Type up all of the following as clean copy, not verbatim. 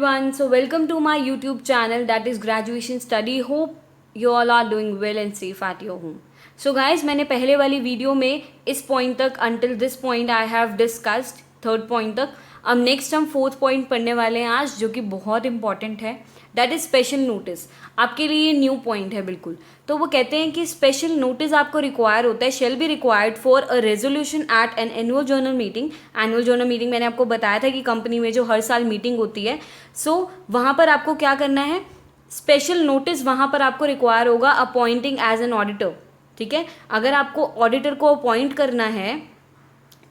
everyone, so welcome to my YouTube channel that is Graduation Study. Hope you all are doing well and safe at your home. So guys, मैंने पहले वाली video में इस point तक until this point I have discussed third point तक. अब next हम fourth point पढ़ने वाले हैं आज, जो कि बहुत इंपॉर्टेंट है. That is special notice. आपके लिए ये न्यू पॉइंट है बिल्कुल. तो वो कहते हैं कि स्पेशल नोटिस आपको रिक्वायर होता है, shall be required for a resolution at an annual general meeting. Annual general meeting मैंने आपको बताया था कि कंपनी में जो हर साल मीटिंग होती है, सो वहाँ पर आपको क्या करना है, स्पेशल नोटिस वहाँ पर आपको रिक्वायर होगा अपॉइंटिंग एज एन ऑडिटर. ठीक है, अगर आपको ऑडिटर को अपॉइंट करना है,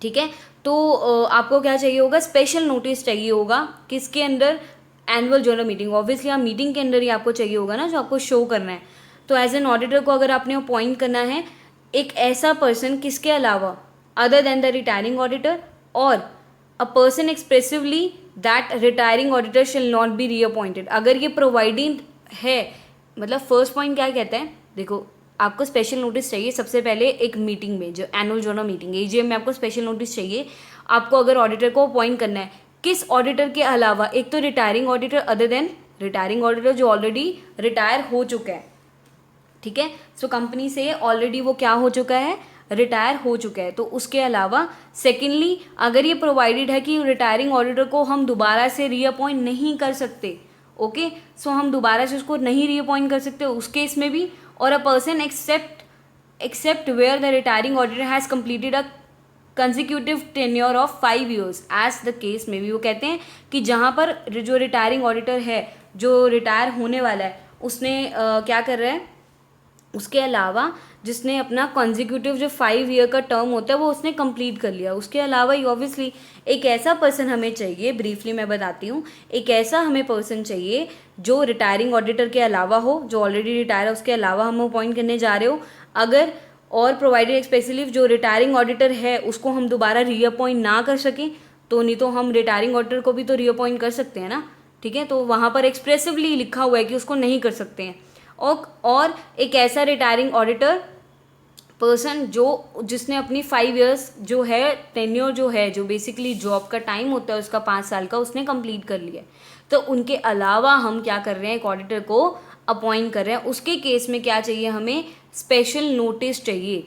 ठीक है, तो आपको क्या चाहिए होगा, स्पेशल नोटिस चाहिए होगा. किसके अंदर? Annual general meeting. ऑब्वियसली आप मीटिंग के अंदर ही आपको चाहिए होगा ना, जो आपको शो करना है. तो एज एन ऑडिटर को अगर आपने अपॉइंट करना है, एक ऐसा पर्सन किसके अलावा, other than the retiring auditor, और a person expressively that retiring auditor shall not be reappointed. अगर ये प्रोवाइडिंग है, मतलब फर्स्ट पॉइंट क्या कहता है, देखो आपको स्पेशल नोटिस चाहिए सबसे पहले एक मीटिंग में, जो एनुअल जर्नल मीटिंग है एजीएम में, आपको स्पेशल नोटिस चाहिए. आपको अगर ऑडिटर को अपॉइंट करना है, किस ऑडिटर के अलावा, एक तो retiring auditor, other than retiring auditor जो ऑलरेडी रिटायर हो चुका है. ठीक है, सो कंपनी से ऑलरेडी वो क्या हो चुका है, रिटायर हो चुका है. तो उसके अलावा सेकेंडली, अगर ये प्रोवाइडेड है कि रिटायरिंग ऑडिटर को हम दोबारा से रीअपॉइंट नहीं कर सकते, ओके, सो हम दोबारा से उसको नहीं रीअपॉइंट कर सकते उस केस में भी. और a person except where the retiring auditor has completed a consecutive tenure of 5 years as the case में भी. वो कहते हैं कि जहाँ पर जो रिटायरिंग ऑडिटर है, जो रिटायर होने वाला है, उसने क्या कर रहा है, उसके अलावा जिसने अपना कॉन्जिक्यूटिव जो 5 year का टर्म होता है वो उसने कंप्लीट कर लिया. उसके अलावा ही ऑब्वियसली एक ऐसा पर्सन हमें चाहिए, ब्रीफली मैं बताती हूँ, एक ऐसा हमें पर्सन चाहिए जो रिटायरिंग ऑडिटर के अलावा हो, जो ऑलरेडी रिटायर है उसके अलावा हम अपॉइंट करने जा रहे हो. अगर और प्रोवाइडेड एक्सपेशली जो रिटायरिंग ऑडिटर है उसको हम दोबारा रीअपॉइंट ना कर सकें, तो नहीं तो हम रिटायरिंग ऑडिटर को भी तो रीअपॉइंट कर सकते हैं ना. ठीक है, तो वहाँ पर एक्सप्रेसिवली लिखा हुआ है कि उसको नहीं कर सकते हैं. और एक ऐसा रिटायरिंग ऑडिटर पर्सन जिसने अपनी 5 years जो है टेन्योर, जो है जो बेसिकली जॉब का टाइम होता है उसका 5 साल का, उसने कंप्लीट कर लिया है. तो उनके अलावा हम क्या कर रहे हैं, एक ऑडिटर को अपॉइंट कर रहे हैं. उसके केस में क्या चाहिए, हमें स्पेशल नोटिस चाहिए.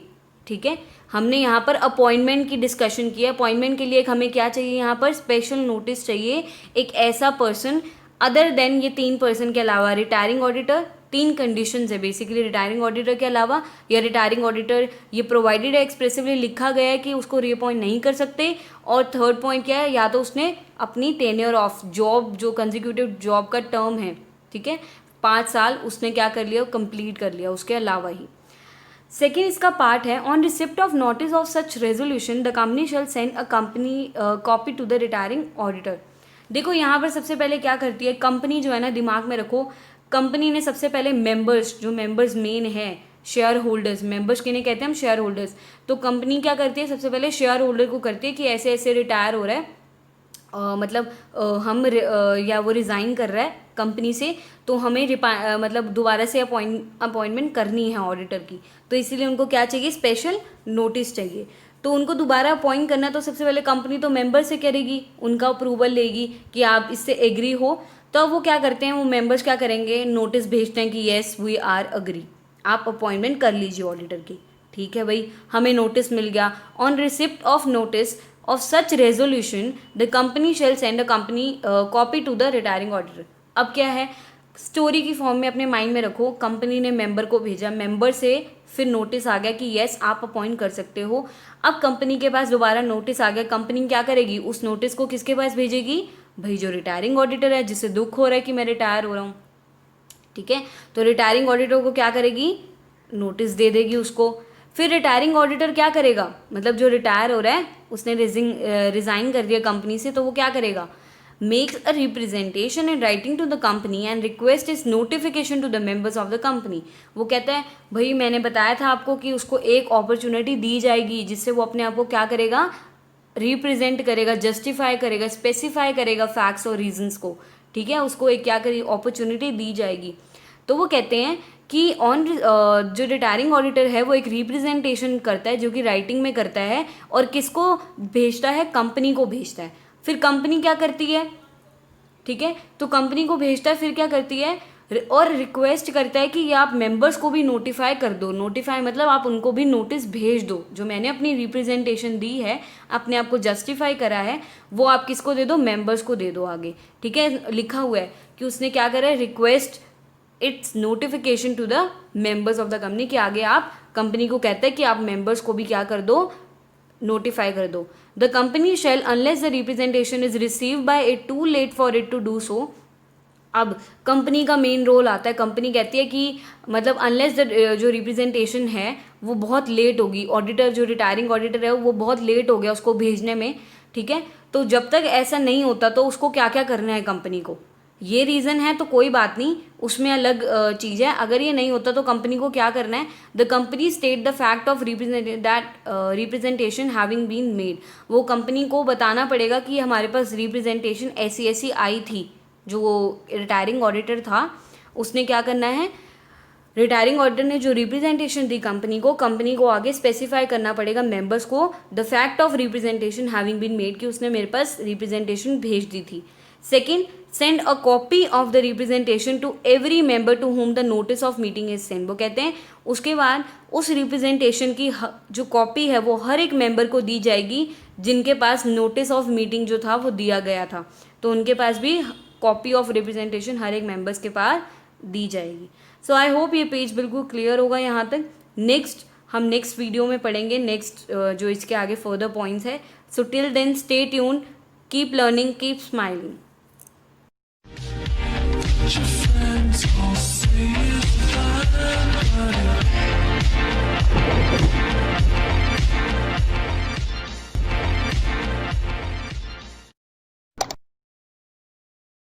ठीक है, हमने यहाँ पर अपॉइंटमेंट की डिस्कशन की है. अपॉइंटमेंट के लिए एक हमें क्या चाहिए, यहाँ पर स्पेशल नोटिस चाहिए. एक ऐसा पर्सन अदर देन, ये 3 पर्सन के अलावा, रिटायरिंग ऑडिटर, 3 कंडीशंस है बेसिकली रिटायरिंग ऑडिटर के अलावा, या रिटायरिंग ऑडिटर ये प्रोवाइडेड है, एक्सप्रेसिवली लिखा गया है कि उसको रीअपॉइंट नहीं कर सकते. और थर्ड पॉइंट क्या है, या तो उसने अपनी टेन्योर ऑफ जॉब, जो कंजिक्यूटिव जॉब का टर्म है, ठीक है, 5 साल, उसने क्या कर लिया, कंप्लीट कर लिया उसके अलावा ही. सेकेंड इसका पार्ट है, on receipt of notice of such resolution the company shall send a company copy to the retiring auditor. देखो यहाँ पर सबसे पहले क्या करती है कंपनी, जो है ना, दिमाग में रखो, कंपनी ने सबसे पहले मेंबर्स, जो मेंबर्स मेन है, शेयर होल्डर्स, मेंबर्स किन्हें कहते हैं हम, शेयर होल्डर्स. तो कंपनी क्या करती है, सबसे पहले शेयर होल्डर को करती है कि ऐसे ऐसे रिटायर हो रहा है, या वो रिज़ाइन कर रहा है कंपनी से, तो हमें मतलब दोबारा से अपॉइंटमेंट करनी है ऑडिटर की. तो इसीलिए उनको क्या चाहिए, स्पेशल नोटिस चाहिए. तो उनको दोबारा अपॉइंट करना है, तो सबसे पहले कंपनी तो मेंबर से करेगी, उनका अप्रूवल लेगी कि आप इससे एग्री हो. तो वो क्या करते हैं, वो मेंबर्स क्या करेंगे, नोटिस भेजते हैं कि येस वी आर अग्री, आप अपॉइंटमेंट कर लीजिए ऑडिटर की. ठीक है भाई, हमें नोटिस मिल गया. On receipt of notice of such resolution the company shall send a company copy to the retiring auditor. अब क्या है, स्टोरी की फॉर्म में अपने माइंड में रखो, कंपनी ने मेंबर को भेजा, मेंबर से फिर नोटिस आ गया कि येस आप अपॉइंट कर सकते हो. अब कंपनी के पास दोबारा नोटिस आ गया, कंपनी क्या करेगी, उस नोटिस को किसके पास भेजेगी, भाई जो रिटायरिंग ऑडिटर है, जिससे दुख हो रहा है कि मैं रिटायर हो रहा हूँ. ठीक है, तो रिटायरिंग ऑडिटर को क्या करेगी, नोटिस दे देगी उसको. फिर रिटायरिंग ऑडिटर क्या करेगा, मतलब जो रिटायर हो रहा है उसने रिज़ाइन कर दिया कंपनी से, तो वो क्या करेगा, makes a representation in writing to the company and request its notification to the members of the company. वो कहता है, भाई मैंने बताया था आपको कि उसको एक अपॉर्चुनिटी दी जाएगी जिससे वो अपने आप को क्या करेगा, रिप्रेजेंट करेगा, जस्टिफाई करेगा, स्पेसिफाई करेगा फैक्ट्स और रीजंस को. ठीक है, उसको एक क्या करेगी, अपॉर्चुनिटी दी जाएगी. तो वो कहते हैं कि जो रिटायरिंग ऑडिटर है वो एक रिप्रेजेंटेशन करता है, जो कि राइटिंग में करता है, और किसको भेजता है, कंपनी को भेजता है. फिर कंपनी क्या करती है, ठीक है। तो कंपनी को भेजता है, फिर क्या करती है और रिक्वेस्ट करता है कि ये आप मेंबर्स को भी नोटिफाई कर दो। नोटिफाई मतलब आप उनको भी नोटिस भेज दो, जो मैंने अपनी रिप्रेजेंटेशन दी है, अपने आप को जस्टिफाई करा है, वो आप किसको दे दो, मेंबर्स को दे दो आगे, ठीक है। लिखा हुआ है कि उसने क्या करा है, request its notification to the members of the company, कि आगे आप कंपनी को कहते हैं कि आप मेंबर्स को भी क्या कर दो, नोटिफाई कर दो। The company shall unless the representation is receive by it too late for it to do so. अब कंपनी का मेन रोल आता है, कंपनी कहती है कि मतलब अनलेस द जो रिप्रेजेंटेशन है वो बहुत लेट होगी, ऑडिटर जो रिटायरिंग ऑडिटर है वो बहुत लेट हो गया उसको भेजने में, ठीक है। तो जब तक ऐसा नहीं होता तो उसको क्या क्या करना है कंपनी को, ये रीज़न है तो कोई बात नहीं, उसमें अलग चीज़ है। अगर ये नहीं होता तो कंपनी को क्या करना है, the company state the fact of representation having been made. वो कंपनी को बताना पड़ेगा कि हमारे पास रिप्रेजेंटेशन ऐसी ऐसी आई थी। जो रिटायरिंग ऑडिटर था उसने क्या करना है, रिटायरिंग ऑडिटर ने जो रिप्रेजेंटेशन दी कंपनी को आगे स्पेसिफाई करना पड़ेगा मेंबर्स को, the fact of representation having been made, कि उसने मेरे पास रिप्रेजेंटेशन भेज दी थी। Second, send a copy of the representation to every member to whom the notice of meeting is send. वो कहते हैं उसके बाद उस रिप्रेजेंटेशन की जो कॉपी है वो हर एक मेंबर को दी जाएगी जिनके पास नोटिस ऑफ मीटिंग जो था वो दिया गया था, तो उनके पास भी कॉपी ऑफ रिप्रेजेंटेशन हर एक मेंबर्स के पास दी जाएगी। सो आई होप ये पेज बिल्कुल क्लियर होगा यहाँ तक। हम नेक्स्ट वीडियो में पढ़ेंगे नेक्स्ट जो इसके आगे फर्दर पॉइंट्स है। So till then stay tuned, keep learning, keep smiling.